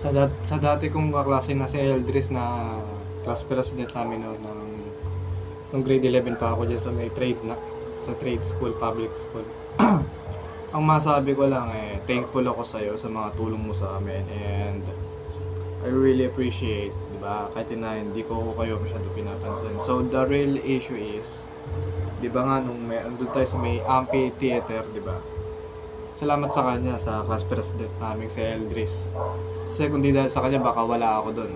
Sa dati kong kaklase na si Eldris na class president namin noon nung grade 11 pa ako diyan sa may trade na sa trade school, public school. Ang masabi ko lang thankful ako sa iyo sa mga tulong mo sa amin, and I really appreciate, 'di ba? Kahit na hindi ko kayo masyado pinapansin. So the real issue is, 'di ba nga nung andun tayo sa may amphitheater, 'di ba? Salamat sa kanya, sa class president namin si Eldris. Kasi kung di dahil sa kanya, baka wala ako doon.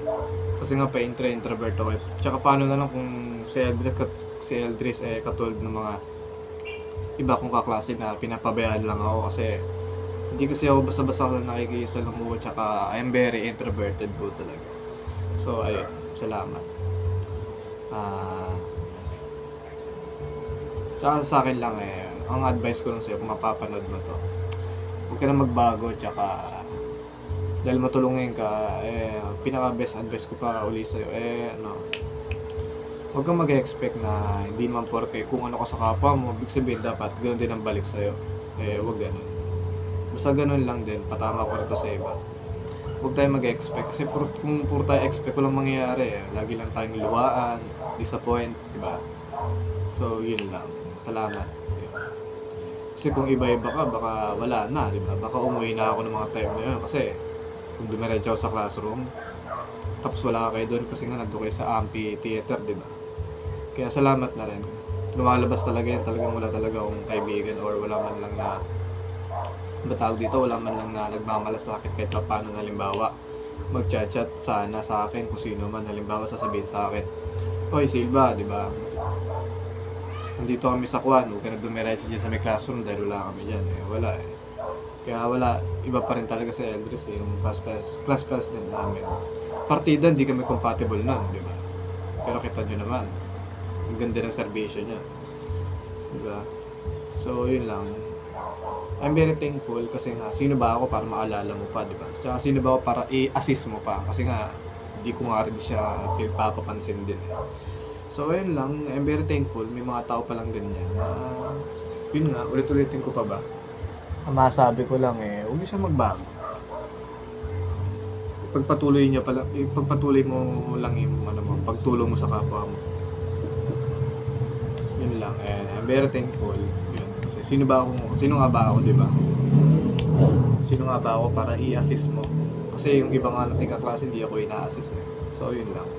Kasi nga introvert ako. Tsaka paano na lang kung si Eldris katulad ng mga iba kong kaklase na pinapabayaan lang ako, kasi hindi kasi ako basta-basta nakikisalamuha, tsaka I'm very introverted po talaga. So ayun, salamat. Tsaka sa akin lang ang advice ko lang sa'yo kung mapapanood mo to, huwag ka na magbago, tsaka dahil matulungin ka, pinaka best advice ko pa uli sa'yo, huwag kang mag-expect na hindi man porke kung ano ka sa kapwa mo, ibig sabihin dapat ganoon din ang balik sa'yo. Huwag ganun. Basta ganun lang din, patama ko rin to sa iba. Huwag tayo mag-expect, kasi kung puro tayo expect, walang mangyayari. Lagi lang tayong luwaan, disappoint, diba? So yun lang, salamat. Kasi kung iba-iba ka, baka wala na, diba? Baka umuwi na ako ng mga time na yun, kasi kung dumiretso ako sa classroom, tapos wala kayo doon kasi nga nandun kayo sa amphitheater, diba? Kaya salamat na rin. Lumalabas talaga yan, talagang wala talaga akong kaibigan, or wala man lang na batawag dito, wala man lang na nagmamalasakit kahit pa paano. Halimbawa, mag-chat sana sa akin kung sino man, halimbawa sasabihin sa akin, "Hoy Silva, diba? Nandito kami sa Kwan, huwag ka na dumiretso dyan sa may classroom dahil wala kami dyan." Wala Kaya wala, iba pa rin talaga sa Eldris yung class president namin. Partida, hindi kami compatible nun, di ba? Pero kita nyo naman, ang ganda ng serbisyo niya, di ba? So yun lang, I'm very thankful kasi nga, sino ba ako para maalala mo pa, di ba? Tsaka sino ba ako para i-assist mo pa, kasi nga hindi ko nga rin siya pagpapapansin din. So yun lang, I'm very thankful, may mga tao palang ganyan. Yun nga, ulit-ulitin ko pa ba? Ang masabi ko lang huwag niyo siya magbago. Pagpatuloy mo lang yung pagtulong mo sa kapwa mo. Yun lang, I'm very thankful. Yun. Kasi sino nga ba ako, di ba? Sino nga ba ako para i-assist mo? Kasi yung ibang nating kaklase, hindi ako ina-assist So yun lang.